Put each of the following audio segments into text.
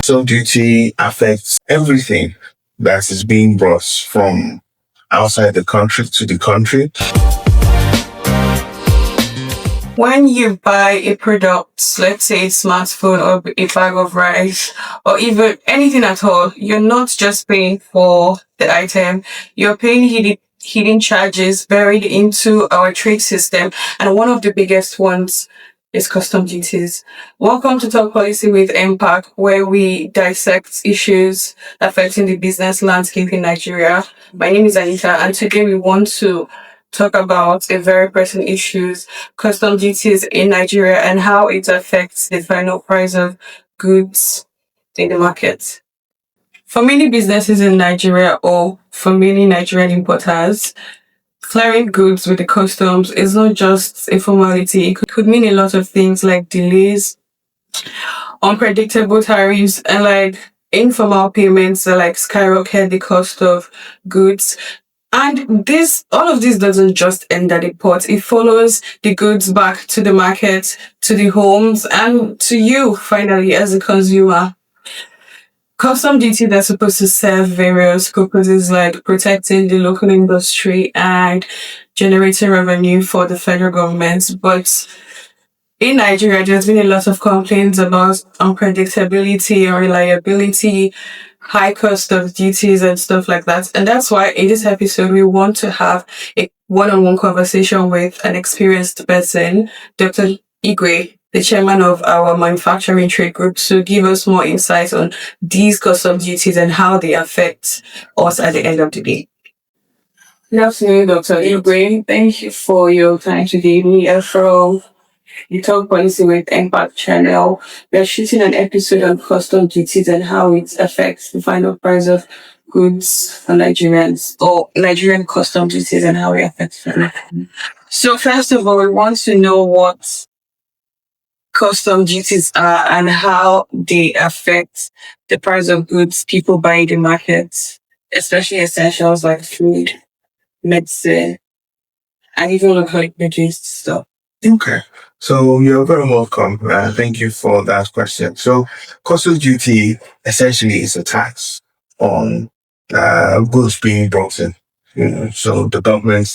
Custom duty affects everything that is being brought from outside the country to the country. When you buy a product, let's say a smartphone or a bag of rice, or even anything at all, you're not just paying for the item, you're paying hidden charges buried into our trade system. And one of the biggest ones is custom duties. Welcome to Talk Policy with NPAC, where we dissect issues affecting the business landscape in Nigeria. My name is Anita, and today we want to talk about a very pressing issues, custom duties in Nigeria and how it affects the final price of goods in the market. For many businesses in Nigeria or for many Nigerian importers, clearing goods with the customs is not just a formality. It could mean a lot of things like delays, unpredictable tariffs, and like informal payments that like skyrocket the cost of goods. And all of this doesn't just end at the port. It follows the goods back to the market, to the homes, and to you finally as a consumer. Custom duties are supposed to serve various purposes like protecting the local industry and generating revenue for the federal government. But in Nigeria, there's been a lot of complaints about unpredictability, unreliability, high cost of duties and stuff like that. And that's why in this episode, we want to have a one-on-one conversation with an experienced person, Dr. Igwe, the chairman of our manufacturing trade group, to give us more insight on these custom duties and how they affect us at the end of the day. Good afternoon, Dr. Igwe. Thank you for your time today. We are from the Talk Policy with NPAC channel. We are shooting an episode on custom duties and how it affects the final price of goods for Nigerians, or Nigerian custom duties and how it affects them. So first of all, we want to know what custom duties are and how they affect the price of goods people buy in the market, especially essentials like food, medicine, and even locally produced stuff. Okay. So you're very welcome. Thank you for that question. So custom duty essentially is a tax on goods being brought in. So the government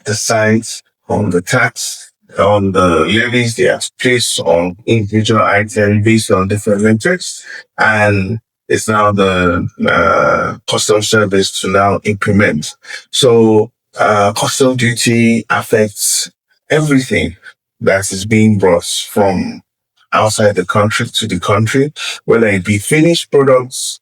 decides on the tax, on the levies they are placed on individual items based on different metrics, and it's now the customs service to now implement. So custom duty affects everything that is being brought from outside the country to the country, whether it be finished products,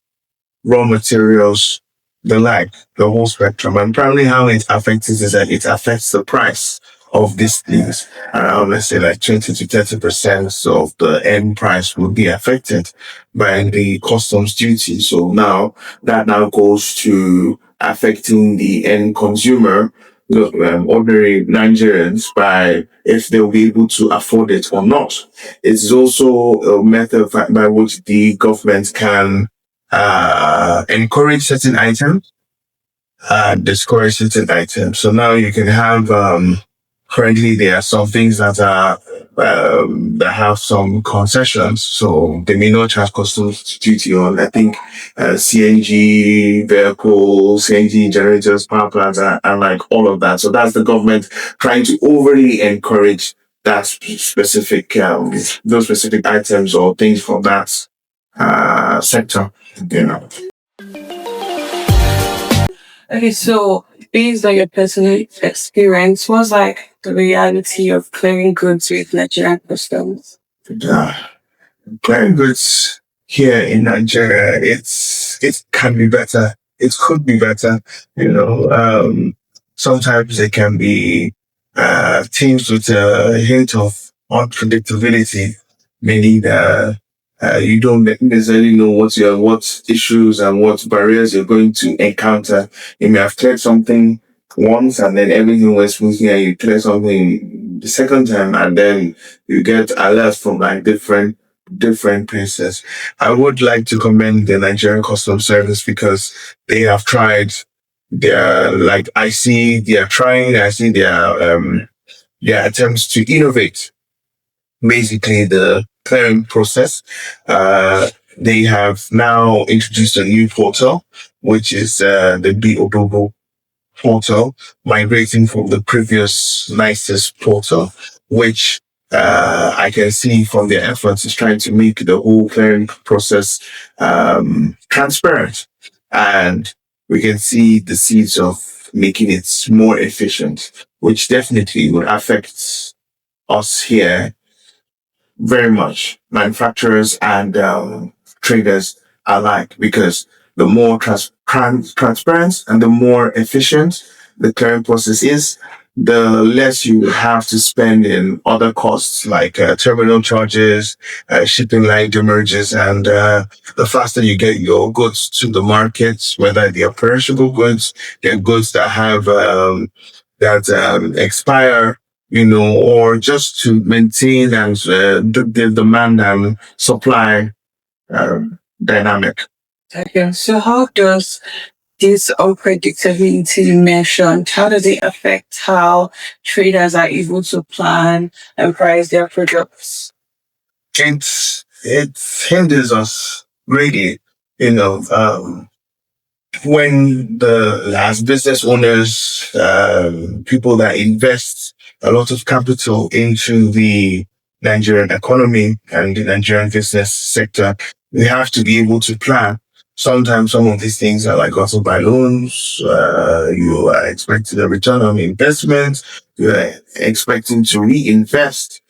raw materials, the whole spectrum. And probably how it affects it is that it affects the price of these things. Around, let's say, like 20 to 30% of the end price will be affected by the customs duty. So now that goes to affecting the end consumer, ordinary Nigerians, by if they'll be able to afford it or not. It's also a method by which the government can encourage certain items, discourage certain items. So now you can have currently there are some things that are that have some concessions, so they may not charge customs duty on, I think, CNG vehicles, CNG generators, power plants, and like all of that. So that's the government trying to overly encourage that specific those specific items or things from that sector. Okay, so based on your personal experience, what's like the reality of clearing goods with Nigerian customs? Clearing goods here in Nigeria, it can be better. It could be better. Sometimes it can be teams with a hint of unpredictability, meaning that you don't necessarily know what issues and what barriers you're going to encounter. You may have cleared something once and then everything went smoothly, and you clear something the second time and then you get alerts from like different places. I would like to commend the Nigerian Customs Service because they have tried. I see their attempts to innovate basically the clearing process. They have now introduced a new portal, which is the BOBO portal, migrating from the previous nicest portal, which I can see from their efforts is trying to make the whole clearing process transparent. And we can see the seeds of making it more efficient, which definitely would affect us here very much, manufacturers and traders alike, because the more transparent and the more efficient the clearing process is, the less you have to spend in other costs like terminal charges, shipping line demurrages, and the faster you get your goods to the markets, whether they're perishable goods, they're goods that have that expire, or just to maintain and the demand and supply dynamic. Okay. So how does this unpredictability you mentioned, how does it affect how traders are able to plan and price their products? It hinders us greatly, when as business owners, people that invest a lot of capital into the Nigerian economy and the Nigerian business sector, we have to be able to plan. Sometimes some of these things are like also by loans. You are expecting a return on investment. You are expecting to reinvest.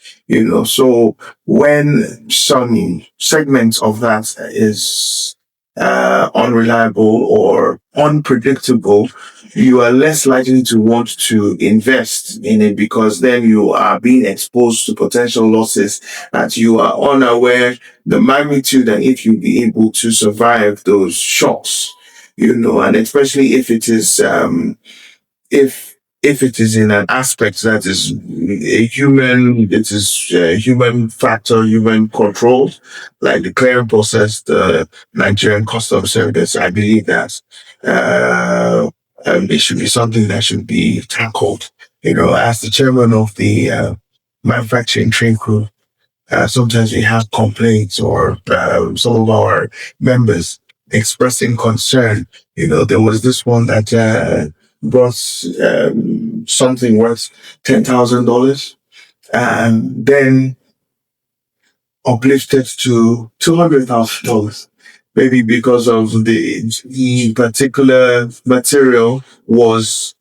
So when some segments of that is unreliable or unpredictable, you are less likely to want to invest in it, because then you are being exposed to potential losses that you are unaware the magnitude, and if you be able to survive those shocks, and especially if it is if it is in an aspect that is it is human factor, human controlled, like the clearing process, the Nigerian Customs Service. I believe that it should be something that should be tackled. As the chairman of the manufacturing trade group, sometimes we have complaints, or some of our members expressing concern. There was this one that brought something worth $10,000, and then uplifted to $200,000. Maybe because of the particular material was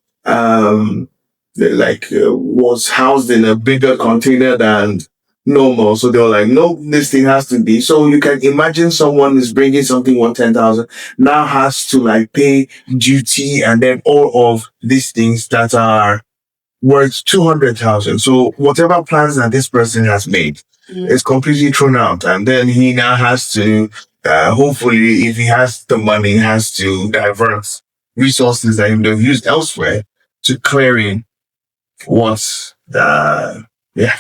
was housed in a bigger container than normal. So they were like, no, this thing has to be. So you can imagine someone is bringing something worth 10,000, now has to like pay duty and then all of these things that are worth 200,000. So whatever plans that this person has made is completely thrown out. And then he now has to, hopefully, if he has the money, has to divert resources that he would have used elsewhere to clearing what, yeah.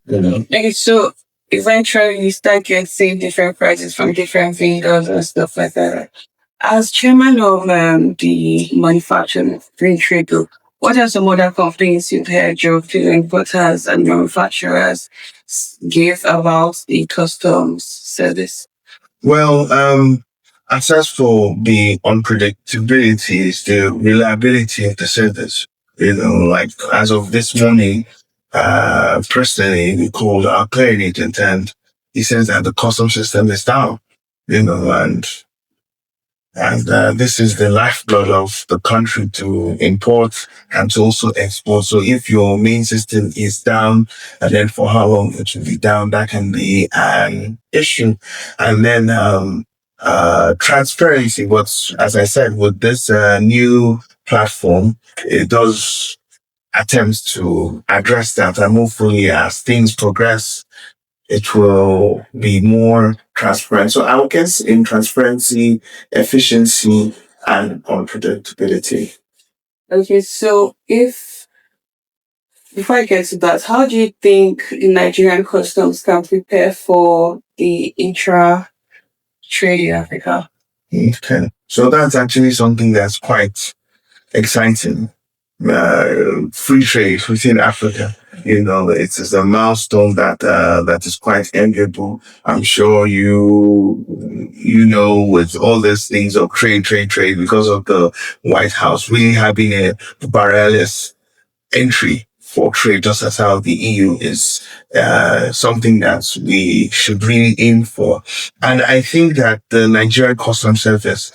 Okay, so eventually you start getting different prices from different vendors and stuff like that. As chairman of the manufacturing trade group, what are some other complaints you've heard your fellow importers and manufacturers give about the customs service? Well, access for the unpredictability is the reliability of the service. Like as of this morning, personally, we called our clearing agent, and he says that the custom system is down, and this is the lifeblood of the country, to import and to also export. So if your main system is down, and then for how long it will be down, that can be an issue. And then transparency. What, as I said, with this new platform, it does attempts to address that, and hopefully, as things progress, it will be more transparent. So I would guess in transparency, efficiency, and unpredictability. Okay, so if before I get to that, how do you think the Nigerian customs can prepare for the intra trade in Africa? Okay. So that's actually something that's quite exciting. Free trade within Africa. It is a milestone that is quite enviable. I'm sure with all these things of trade, because of the White House really having a barrier-less entry for trade, just as how the EU is something that we should really aim for. And I think that the Nigerian Customs Service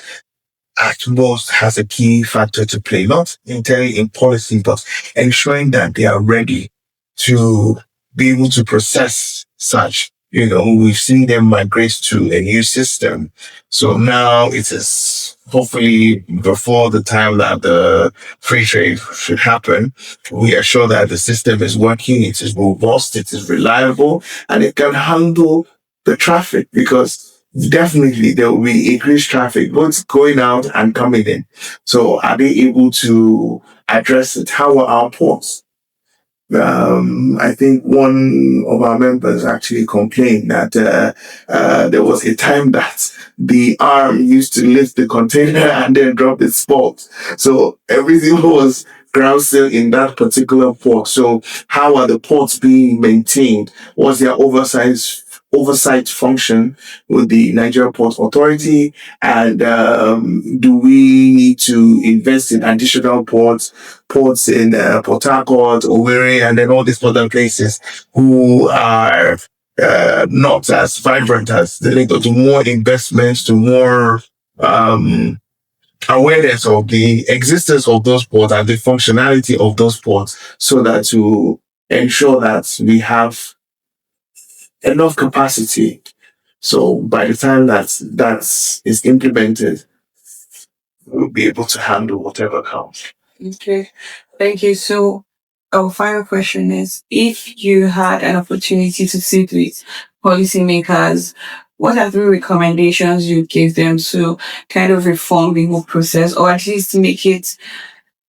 at most has a key factor to play, not entirely in policy, but ensuring that they are ready to be able to process such. We've seen them migrate to a new system. So now it is hopefully before the time that the free trade should happen, we are sure that the system is working, it is robust, it is reliable, and it can handle the traffic, because definitely there will be increased traffic, both going out and coming in. So are they able to address it? How are our ports? I think one of our members actually complained that there was a time that the arm used to lift the container and then drop its spokes. So everything was ground still in that particular port. So how are the ports being maintained? What's their oversight function with the Nigeria Port Authority? And do we need to invest in additional ports in Port Harcourt, Owerri, and then all these other places who are not as vibrant as the Lagos, to more investments, to more awareness of the existence of those ports and the functionality of those ports, so that to ensure that we have enough capacity. So by the time that is implemented, we'll be able to handle whatever comes. Okay. Thank you. So our final question is, if you had an opportunity to sit with policymakers, what are 3 recommendations you give them to kind of reform the whole process, or at least make it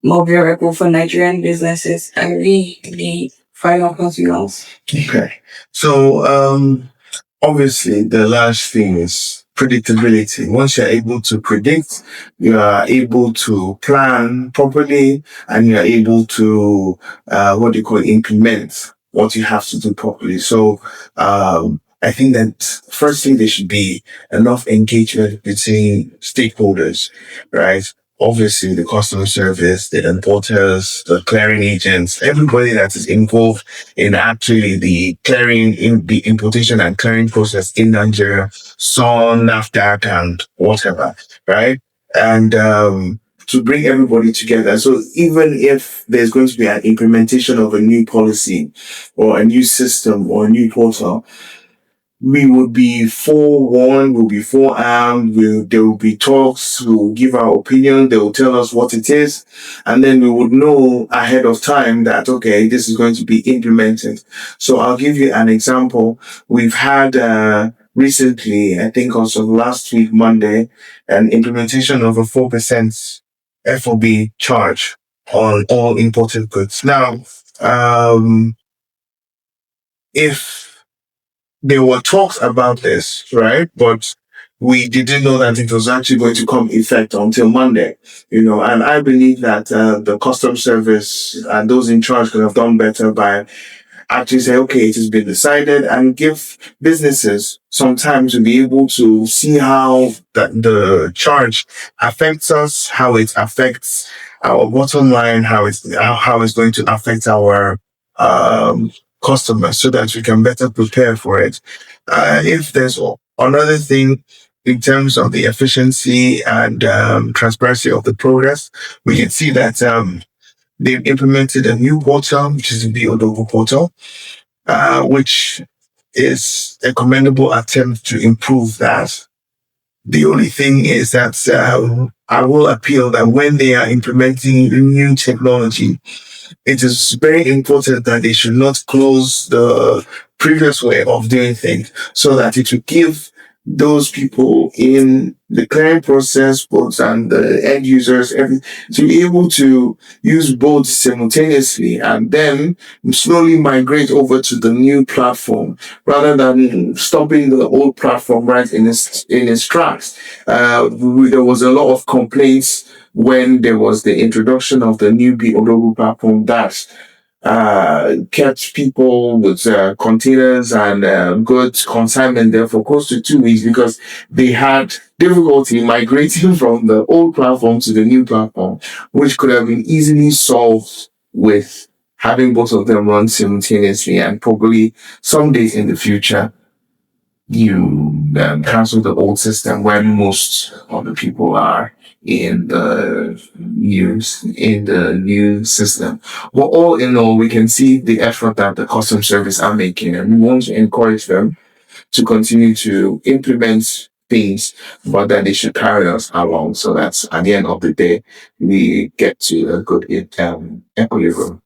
more bearable for Nigerian businesses? And the final conclusions. Okay. So obviously, the last thing is predictability. Once you're able to predict, you are able to plan properly, and you're able to, implement what you have to do properly. So, I think that firstly, there should be enough engagement between stakeholders, right? Obviously, the customer service, the importers, the clearing agents, everybody that is involved in actually the clearing, in the importation and clearing process in Nigeria, SON, NAFDAC, and whatever, right? And to bring everybody together. So even if there's going to be an implementation of a new policy or a new system or a new portal, we would be forewarned, we'll be forearmed, there will be talks, we'll give our opinion, they will tell us what it is, and then we would know ahead of time that, okay, this is going to be implemented. So I'll give you an example. We've had, recently, I think also last week, Monday, an implementation of a 4% FOB charge on all imported goods. Now, if there were talks about this, right? But we didn't know that it was actually going to come effect until Monday, and I believe that the customs service and those in charge could have done better by actually say, okay, it has been decided, and give businesses some time to be able to see how the charge affects us, how it affects our bottom line, how it's going to affect our customers, so that we can better prepare for it. If there's another thing in terms of the efficiency and transparency of the progress, we can see that they've implemented a new portal, which is the Odogo portal, which is a commendable attempt to improve that. The only thing is that I will appeal that when they are implementing new technology, it is very important that they should not close the previous way of doing things, so that it will give those people in the clearing process, both and the end users, to be able to use both simultaneously, and then slowly migrate over to the new platform, rather than stopping the old platform right in its tracks. There was a lot of complaints when there was the introduction of the new Odogu platform, that kept people with containers and goods consignment there for close to 2 weeks because they had difficulty migrating from the old platform to the new platform, which could have been easily solved with having both of them run simultaneously. And probably someday in the future, you cancel the old system where most of the people are in the new system. But all in all, we can see the effort that the custom service are making, and we want to encourage them to continue to implement things, but that they should carry us along so that at the end of the day, we get to a good equilibrium.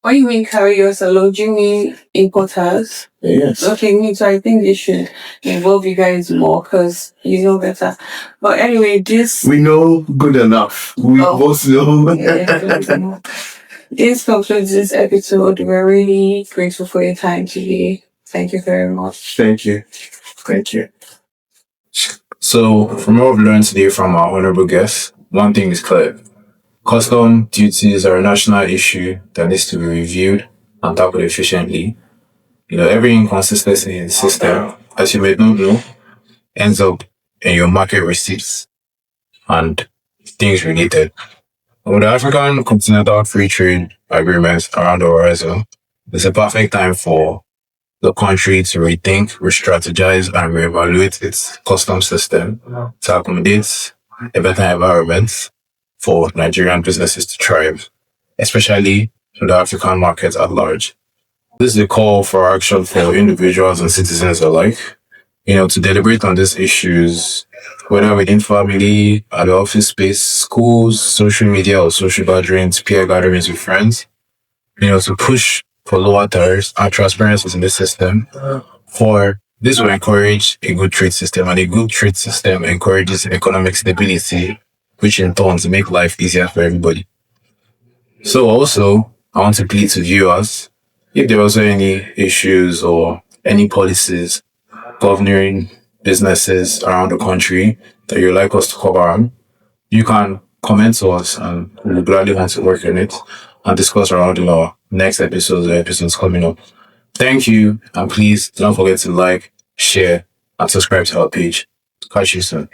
What do you mean carry us along? Do you mean importers? Yes. Okay, me too. I think they should involve you guys more because you know better. But anyway, this. We know good enough. We both know. Yeah, this concludes this episode. We're really grateful for your time today. Thank you very much. Thank you. Thank you. So, from what we've learned today from our honorable guests, one thing is clear. Custom duties are a national issue that needs to be reviewed and tackled efficiently. Every inconsistency in the system, as you may not know, ends up in your market receipts and things related. With the African Continental Free Trade Agreements around the horizon, it's a perfect time for the country to rethink, re-strategize, and reevaluate its custom system to accommodate a better environment for Nigerian businesses to thrive, especially in the African market at large. This is a call for action for individuals and citizens alike, to deliberate on these issues, whether within family, at the office space, schools, social media or social gatherings, peer gatherings with friends, to push for lower tariffs and transparency in the system. For this will encourage a good trade system, and a good trade system encourages economic stability, which in turn to make life easier for everybody. So also, I want to plead to viewers, if there are also any issues or any policies governing businesses around the country that you'd like us to cover on, you can comment to us and we'll gladly want to work on it and discuss around in our next episodes or episodes coming up. Thank you, and please don't forget to like, share, and subscribe to our page. Catch you soon.